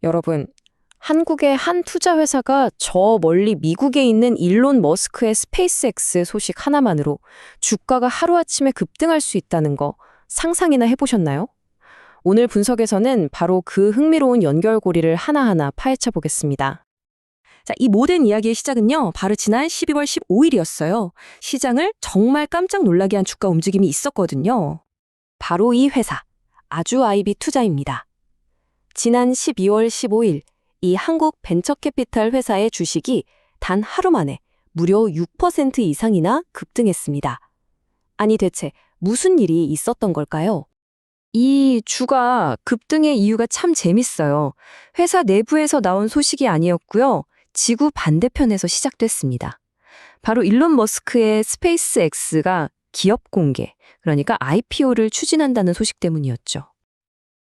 여러분, 한국의 한 투자 회사가 저 멀리 미국에 있는 일론 머스크의 스페이스X 소식 하나만으로 주가가 하루아침에 급등할 수 있다는 거 상상이나 해보셨나요? 오늘 분석에서는 바로 그 흥미로운 연결고리를 하나하나 파헤쳐 보겠습니다. 자, 이 모든 이야기의 시작은요, 바로 지난 12월 15일이었어요. 시장을 정말 깜짝 놀라게 한 주가 움직임이 있었거든요. 바로 이 회사, 아주아이비 투자입니다. 지난 12월 15일, 이 한국 벤처캐피탈 회사의 주식이 단 하루 만에 무려 6% 이상이나 급등했습니다. 아니 대체 무슨 일이 있었던 걸까요? 이 주가 급등의 이유가 참 재밌어요. 회사 내부에서 나온 소식이 아니었고요. 지구 반대편에서 시작됐습니다. 바로 일론 머스크의 스페이스X가 기업 공개, 그러니까 IPO를 추진한다는 소식 때문이었죠.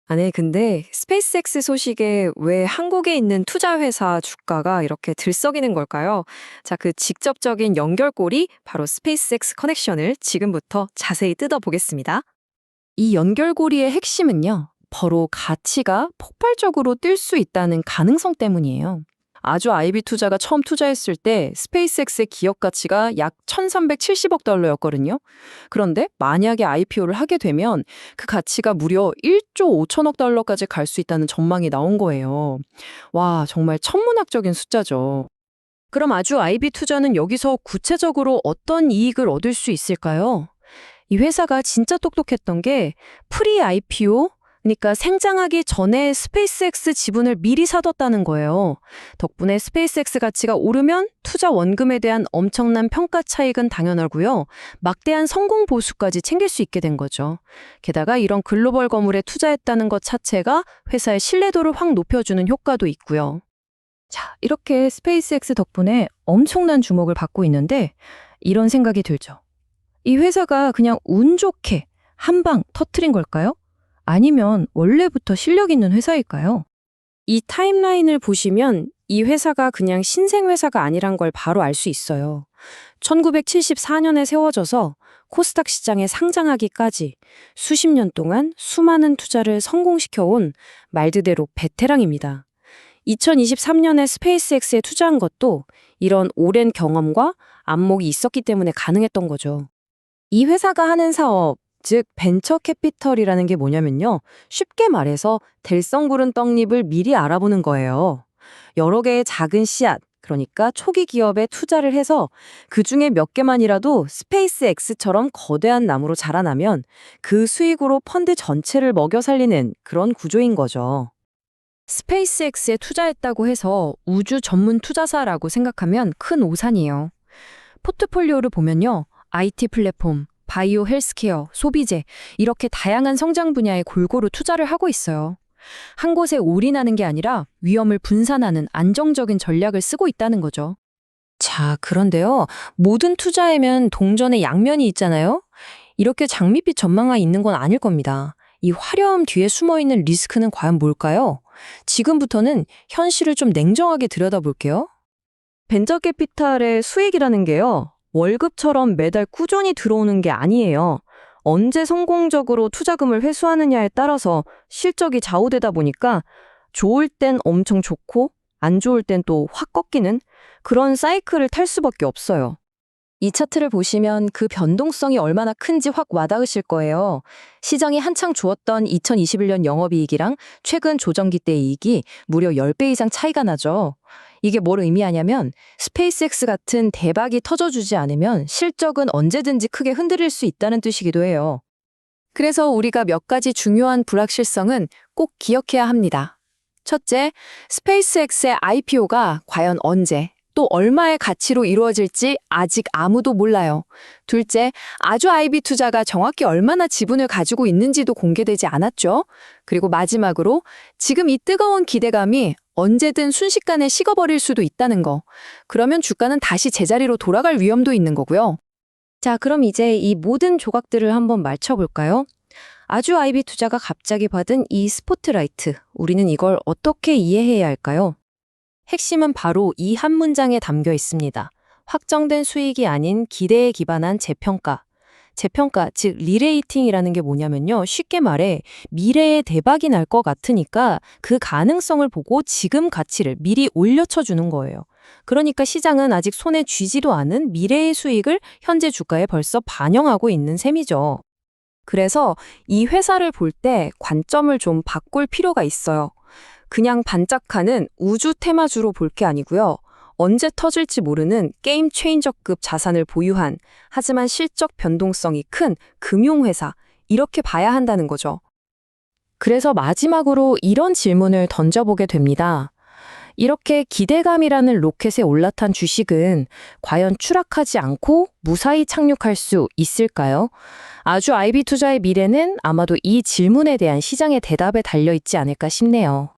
아니, 근데 스페이스X 소식에 왜 한국에 있는 투자 회사 주가가 이렇게 들썩이는 걸까요? 자, 그 직접적인 연결고리, 바로 스페이스X 커넥션을 지금부터 자세히 뜯어보겠습니다. 이 연결고리의 핵심은요, 바로 가치가 폭발적으로 뛸 수 있다는 가능성 때문이에요. 아주아이비 투자가 처음 투자했을 때 스페이스X의 기업 가치가 약 1,370억 달러였거든요. 그런데 만약에 IPO를 하게 되면 그 가치가 무려 1조 5천억 달러까지 갈 수 있다는 전망이 나온 거예요. 와, 정말 천문학적인 숫자죠. 그럼 아주아이비 투자는 여기서 구체적으로 어떤 이익을 얻을 수 있을까요? 이 회사가 진짜 똑똑했던 게 프리 IPO, 그러니까 생장하기 전에 스페이스X 지분을 미리 사뒀다는 거예요. 덕분에 스페이스X 가치가 오르면 투자 원금에 대한 엄청난 평가 차익은 당연하고요. 막대한 성공 보수까지 챙길 수 있게 된 거죠. 게다가 이런 글로벌 거물에 투자했다는 것 자체가 회사의 신뢰도를 확 높여주는 효과도 있고요. 자, 이렇게 스페이스X 덕분에 엄청난 주목을 받고 있는데 이런 생각이 들죠. 이 회사가 그냥 운 좋게 한 방 터트린 걸까요? 아니면 원래부터 실력 있는 회사일까요? 이 타임라인을 보시면 이 회사가 그냥 신생 회사가 아니란 걸 바로 알 수 있어요. 1974년에 세워져서 코스닥 시장에 상장하기까지 수십 년 동안 수많은 투자를 성공시켜온 말 그대로 베테랑입니다. 2023년에 스페이스X에 투자한 것도 이런 오랜 경험과 안목이 있었기 때문에 가능했던 거죠. 이 회사가 하는 사업, 즉 벤처 캐피털이라는 게 뭐냐면요. 쉽게 말해서 들썽구른 떡잎을 미리 알아보는 거예요. 여러 개의 작은 씨앗, 그러니까 초기 기업에 투자를 해서 그중에 몇 개만이라도 스페이스X처럼 거대한 나무로 자라나면 그 수익으로 펀드 전체를 먹여 살리는 그런 구조인 거죠. 스페이스X에 투자했다고 해서 우주 전문 투자사라고 생각하면 큰 오산이에요. 포트폴리오를 보면요. IT 플랫폼, 바이오 헬스케어, 소비재 이렇게 다양한 성장 분야에 골고루 투자를 하고 있어요. 한 곳에 올인하는 게 아니라 위험을 분산하는 안정적인 전략을 쓰고 있다는 거죠. 자, 그런데요. 모든 투자에면 동전의 양면이 있잖아요. 이렇게 장밋빛 전망만 있는 건 아닐 겁니다. 이 화려함 뒤에 숨어있는 리스크는 과연 뭘까요? 지금부터는 현실을 좀 냉정하게 들여다볼게요. 벤처 캐피탈의 수익이라는 게요. 월급처럼 매달 꾸준히 들어오는 게 아니에요. 언제 성공적으로 투자금을 회수하느냐에 따라서 실적이 좌우되다 보니까 좋을 땐 엄청 좋고 안 좋을 땐 또 확 꺾이는 그런 사이클을 탈 수밖에 없어요. 이 차트를 보시면 그 변동성이 얼마나 큰지 확 와닿으실 거예요. 시장이 한창 좋았던 2021년 영업이익이랑 최근 조정기 때 이익이 무려 10배 이상 차이가 나죠. 이게 뭘 의미하냐면 스페이스X 같은 대박이 터져주지 않으면 실적은 언제든지 크게 흔들릴 수 있다는 뜻이기도 해요. 그래서 우리가 몇 가지 중요한 불확실성은 꼭 기억해야 합니다. 첫째, 스페이스X의 IPO가 과연 언제, 또 얼마의 가치로 이루어질지 아직 아무도 몰라요. 둘째, 아주아이비 투자가 정확히 얼마나 지분을 가지고 있는지도 공개되지 않았죠. 그리고 마지막으로 지금 이 뜨거운 기대감이 언제든 순식간에 식어버릴 수도 있다는 거. 그러면 주가는 다시 제자리로 돌아갈 위험도 있는 거고요. 자, 그럼 이제 이 모든 조각들을 한번 맞춰볼까요? 아주아이비 투자가 갑자기 받은 이 스포트라이트, 우리는 이걸 어떻게 이해해야 할까요? 핵심은 바로 이 한 문장에 담겨 있습니다. 확정된 수익이 아닌 기대에 기반한 재평가. 재평가, 즉 리레이팅이라는 게 뭐냐면요. 쉽게 말해 미래에 대박이 날 것 같으니까 그 가능성을 보고 지금 가치를 미리 올려쳐 주는 거예요. 그러니까 시장은 아직 손에 쥐지도 않은 미래의 수익을 현재 주가에 벌써 반영하고 있는 셈이죠. 그래서 이 회사를 볼 때 관점을 좀 바꿀 필요가 있어요. 그냥 반짝하는 우주 테마주로 볼 게 아니고요. 언제 터질지 모르는 게임 체인저급 자산을 보유한, 하지만 실적 변동성이 큰 금융회사, 이렇게 봐야 한다는 거죠. 그래서 마지막으로 이런 질문을 던져보게 됩니다. 이렇게 기대감이라는 로켓에 올라탄 주식은 과연 추락하지 않고 무사히 착륙할 수 있을까요? 아주 IB 투자의 미래는 아마도 이 질문에 대한 시장의 대답에 달려 있지 않을까 싶네요.